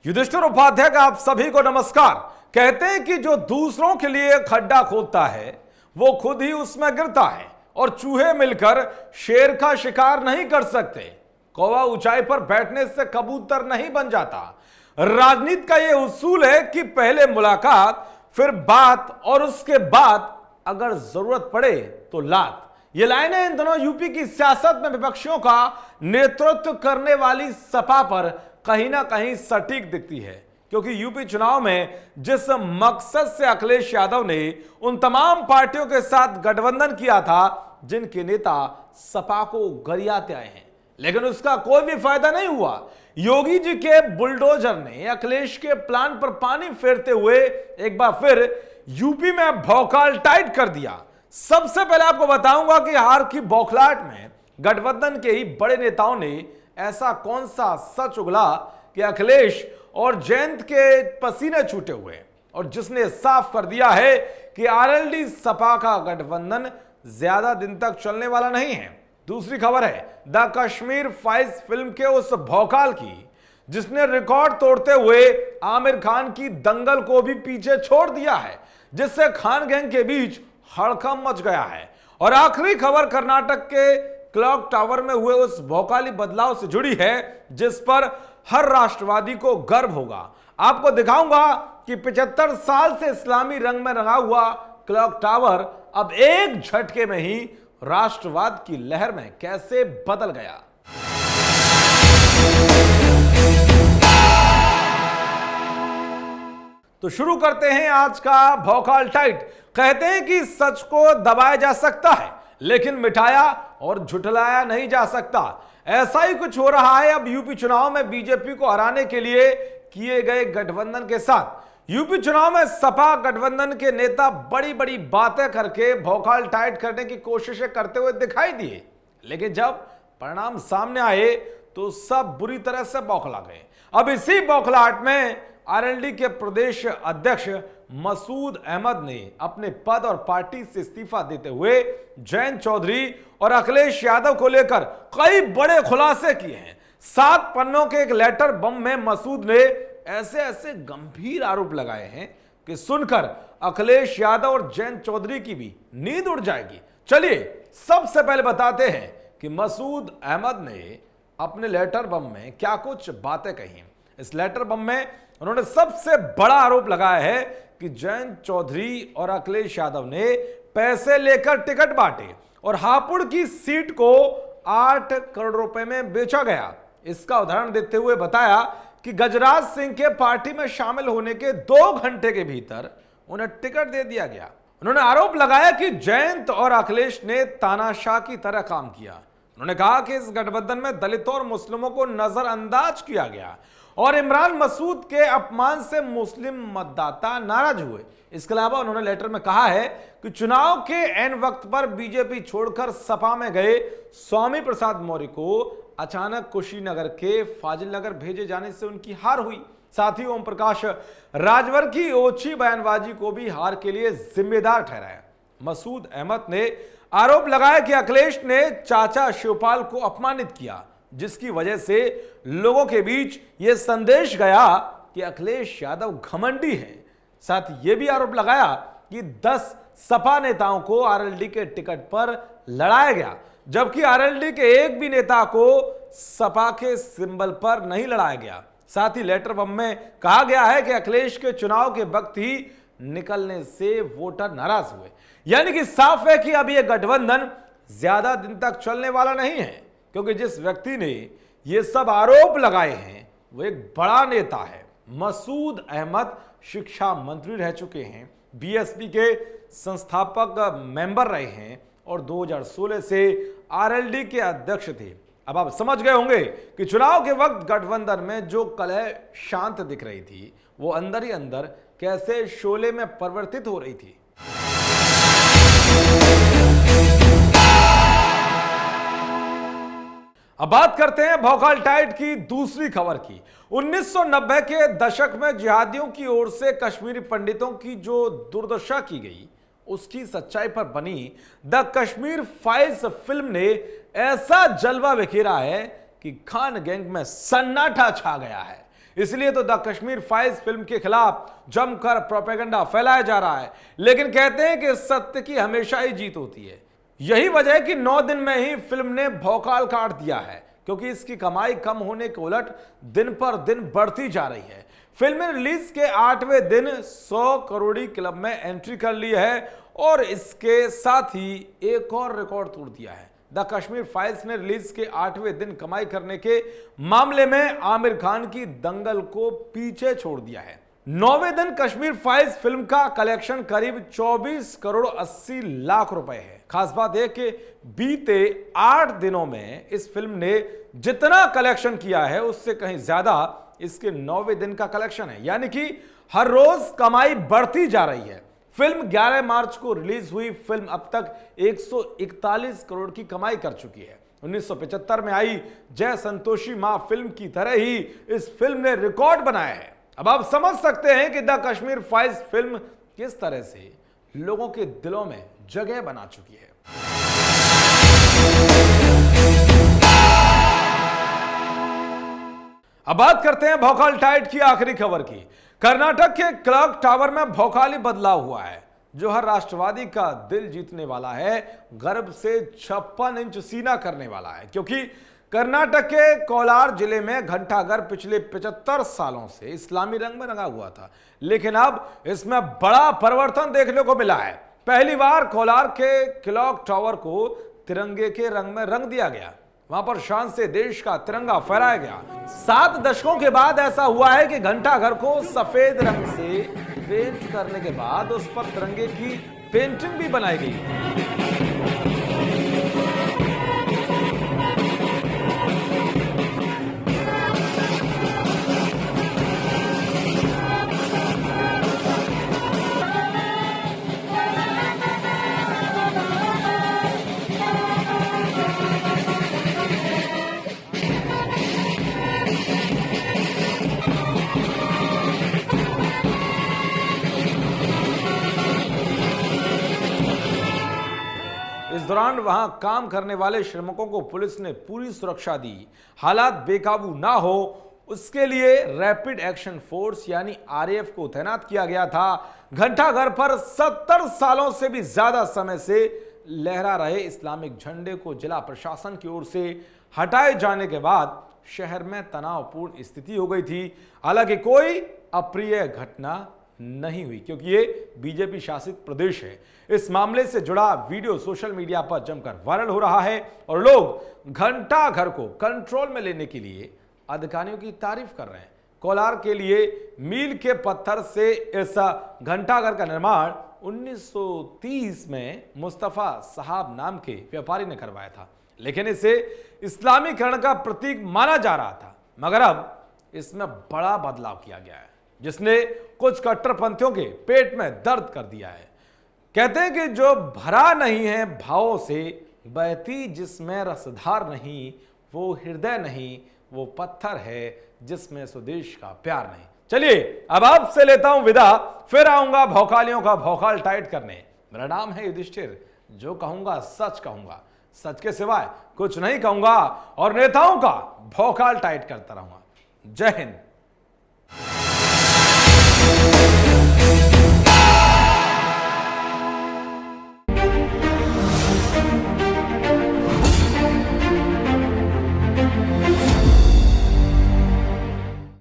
युधिष्ठिर उपाध्याय का आप सभी को नमस्कार। कहते हैं कि जो दूसरों के लिए खड्डा खोदता है वो खुद ही उसमें गिरता है और चूहे मिलकर शेर का शिकार नहीं कर सकते। कौवा ऊंचाई पर बैठने से कबूतर नहीं बन जाता। राजनीति का यह उसूल है कि पहले मुलाकात, फिर बात और उसके बाद अगर जरूरत पड़े तो लात। ये लाइनें इन दोनों यूपी की सियासत में विपक्षियों का नेतृत्व करने वाली सपा पर कहीं ना कहीं सटीक दिखती है, क्योंकि यूपी चुनाव में जिस मकसद से अखिलेश यादव ने उन तमाम पार्टियों के साथ गठबंधन किया था जिनके नेता सपा को गरियाते आए हैं, लेकिन उसका कोई भी फायदा नहीं हुआ। योगी जी के बुलडोजर ने अखिलेश के प्लान पर पानी फेरते हुए एक बार फिर यूपी में भौकाल टाइट कर दिया। सबसे पहले आपको बताऊंगा कि हार की बौखलाहट में गठबंधन के ही बड़े नेताओं ने ऐसा कौन सा सच उगला कि अखिलेश और जयंत के पसीने छूटे हुए, और जिसने साफ कर दिया है कि आरएलडी सपा का गठबंधन ज्यादा दिन तक चलने वाला नहीं है। दूसरी खबर है द कश्मीर फाइल्स फिल्म के उस भौकाल की जिसने रिकॉर्ड तोड़ते हुए आमिर खान की दंगल को भी पीछे छोड़ दिया है, जिससे खान गैंग के बीच हड़कंप मच गया है। और आखिरी खबर कर्नाटक के क्लॉक टावर में हुए उस भौकाली बदलाव से जुड़ी है जिस पर हर राष्ट्रवादी को गर्व होगा। आपको दिखाऊंगा कि 75 साल से इस्लामी रंग में रंगा हुआ क्लॉक टावर अब एक झटके में ही राष्ट्रवाद की लहर में कैसे बदल गया। तो शुरू करते हैं आज का भौकाल टाइट। कहते हैं कि सच को दबाया जा सकता है लेकिन मिटाया और झुठलाया नहीं जा सकता। ऐसा ही कुछ हो रहा है अब यूपी चुनाव में बीजेपी को हराने के लिए किए गए गठबंधन के साथ। यूपी चुनाव में सपा गठबंधन के नेता बड़ी बड़ी बातें करके भौकाल टाइट करने की कोशिशें करते हुए दिखाई दिए, लेकिन जब परिणाम सामने आए तो सब बुरी तरह से बौखला गए। अब इसी बौखलाहट में आरएलडी के प्रदेश अध्यक्ष मसूद अहमद ने अपने पद और पार्टी से इस्तीफा देते हुए जयंत चौधरी और अखिलेश यादव को लेकर कई बड़े खुलासे किए हैं। 7 पन्नों के एक लेटर बम में मसूद ने ऐसे ऐसे गंभीर आरोप लगाए हैं कि सुनकर अखिलेश यादव और जयंत चौधरी की भी नींद उड़ जाएगी। चलिए सबसे पहले बताते हैं कि मसूद अहमद ने अपने लेटर बम में क्या कुछ बातें कही। इस लेटर बम में उन्होंने सबसे बड़ा आरोप लगाया है कि जयंत चौधरी और अखिलेश यादव ने पैसे लेकर टिकट बांटे और हापुड़ की सीट को 8 करोड़ रुपए में बेचा गया। इसका उदाहरण देते हुए बताया कि गजराज सिंह के पार्टी में शामिल होने के 2 घंटे के भीतर उन्हें टिकट दे दिया गया। उन्होंने आरोप लगाया कि जयंत और अखिलेश ने तानाशाह की तरह काम किया। उन्होंने कहा कि इस गठबंधन में दलितों और मुस्लिमों को नजरअंदाज किया गया और इमरान मसूद के अपमान से मुस्लिम मतदाता नाराज हुए। इसके अलावा उन्होंने लेटर में कहा है कि चुनाव के एन वक्त पर बीजेपी छोड़कर सपा में गए स्वामी प्रसाद मौर्य को अचानक कुशीनगर के फाजिल नगर भेजे जाने से उनकी हार हुई। साथ ही ओम प्रकाश राजभर की ओछी बयानबाजी को भी हार के लिए जिम्मेदार ठहराया। मसूद अहमद ने आरोप लगाया कि अखिलेश ने चाचा शिवपाल को अपमानित किया, जिसकी वजह से लोगों के बीच यह संदेश गया कि अखिलेश यादव घमंडी हैं। साथ ही यह भी आरोप लगाया कि 10 सपा नेताओं को आरएलडी के टिकट पर लड़ाया गया, जबकि आरएलडी के एक भी नेता को सपा के सिंबल पर नहीं लड़ाया गया। साथ ही लेटर बम में कहा गया है कि अखिलेश के चुनाव के वक्त ही निकलने से वोटर नाराज हुए। यानी कि साफ है कि अब यह गठबंधन ज्यादा दिन तक चलने वाला नहीं है, क्योंकि जिस व्यक्ति ने ये सब आरोप लगाए हैं वो एक बड़ा नेता है। मसूद अहमद शिक्षा मंत्री रह चुके हैं, बीएसपी के संस्थापक मेंबर रहे हैं और 2016 से आरएलडी के अध्यक्ष थे। अब आप समझ गए होंगे कि चुनाव के वक्त गठबंधन में जो कलह शांत दिख रही थी वो अंदर ही अंदर कैसे शोले में परिवर्तित हो रही थी। अब बात करते हैं भौकाल टाइट की दूसरी खबर की। 1990 के दशक में जिहादियों की ओर से कश्मीरी पंडितों की जो दुर्दशा की गई उसकी सच्चाई पर बनी द कश्मीर फाइल्स फिल्म ने ऐसा जलवा बिखेरा है कि खान गैंग में सन्नाटा छा गया है। इसलिए तो द कश्मीर फाइल्स फिल्म के खिलाफ जमकर प्रोपेगेंडा फैलाया जा रहा है। लेकिन कहते हैं कि सत्य की हमेशा ही जीत होती है। यही वजह है कि 9 दिन में ही फिल्म ने भौकाल काट दिया है, क्योंकि इसकी कमाई कम होने के उलट दिन पर दिन बढ़ती जा रही है। फिल्म ने रिलीज के 8वें दिन 100 करोड़ी क्लब में एंट्री कर ली है और इसके साथ ही एक और रिकॉर्ड तोड़ दिया है। द कश्मीर फाइल्स ने रिलीज के 8वें दिन कमाई करने के मामले में आमिर खान की दंगल को पीछे छोड़ दिया है। 9वें दिन कश्मीर फाइल्स फिल्म का कलेक्शन करीब 24 करोड़ 80 लाख रुपए है। खास बात यह कि बीते 8 दिनों में इस फिल्म ने जितना कलेक्शन किया है उससे कहीं ज्यादा इसके 9वें दिन का कलेक्शन है, यानी कि हर रोज कमाई बढ़ती जा रही है। फिल्म 11 मार्च को रिलीज हुई फिल्म अब तक 141 करोड़ की कमाई कर चुकी है। 1975 में आई जय संतोषी मां फिल्म की तरह ही इस फिल्म ने रिकॉर्ड बनाया है। अब आप समझ सकते हैं कि द कश्मीर फाइल्स फिल्म किस तरह से लोगों के दिलों में जगह बना चुकी है। अब बात करते हैं भौकाल टाइट की आखिरी खबर की। कर्नाटक के क्लॉक टावर में भौकाली बदलाव हुआ है, जो हर राष्ट्रवादी का दिल जीतने वाला है, गर्व से 56 इंच सीना करने वाला है, क्योंकि कर्नाटक के कोलार जिले में घंटाघर पिछले 75 सालों से इस्लामी रंग में रंगा हुआ था, लेकिन अब इसमें बड़ा परिवर्तन देखने को मिला है। पहली बार कोलार के क्लॉक टावर को तिरंगे के रंग में रंग दिया गया। वहां पर शान से देश का तिरंगा फहराया गया। 7 दशकों के बाद ऐसा हुआ है कि घंटाघर को सफेद रंग से पेंट करने के बाद उस पर तिरंगे की पेंटिंग भी बनाई गई। इस दौरान वहां काम करने वाले श्रमिकों को पुलिस ने पूरी सुरक्षा दी। हालात बेकाबू ना हो उसके लिए रैपिड एक्शन फोर्स यानी आरएएफ को तैनात किया गया था। घंटाघर पर 70 सालों से भी ज्यादा समय से लहरा रहे इस्लामिक झंडे को जिला प्रशासन की ओर से हटाए जाने के बाद शहर में तनावपूर्ण स्थिति हो गई थी। हालांकि कोई अप्रिय घटना नहीं हुई, क्योंकि ये बीजेपी शासित प्रदेश है। इस मामले से जुड़ा वीडियो सोशल मीडिया पर जमकर वायरल हो रहा है और लोग घंटाघर को कंट्रोल में लेने के लिए अधिकारियों की तारीफ कर रहे हैं। कोलार के लिए मील के पत्थर से इस घंटाघर का निर्माण 1930 में मुस्तफा साहब नाम के व्यापारी ने करवाया था, लेकिन इसे इस्लामीकरण का प्रतीक माना जा रहा था। मगर अब इसमें बड़ा बदलाव किया गया है, जिसने कुछ कट्टरपंथियों के पेट में दर्द कर दिया है। कहते हैं कि जो भरा नहीं है भावों से, बहती जिसमें रसधार नहीं, वो हृदय नहीं, वो पत्थर है जिसमें स्वदेश का प्यार नहीं। चलिए अब आपसे लेता हूं विदा, फिर आऊंगा भौकालियों का भौकाल टाइट करने। मेरा नाम है युधिष्ठिर, जो कहूंगा सच कहूंगा, सच के सिवाय कुछ नहीं कहूंगा और नेताओं का भौकाल टाइट करता रहूंगा। जय हिंद।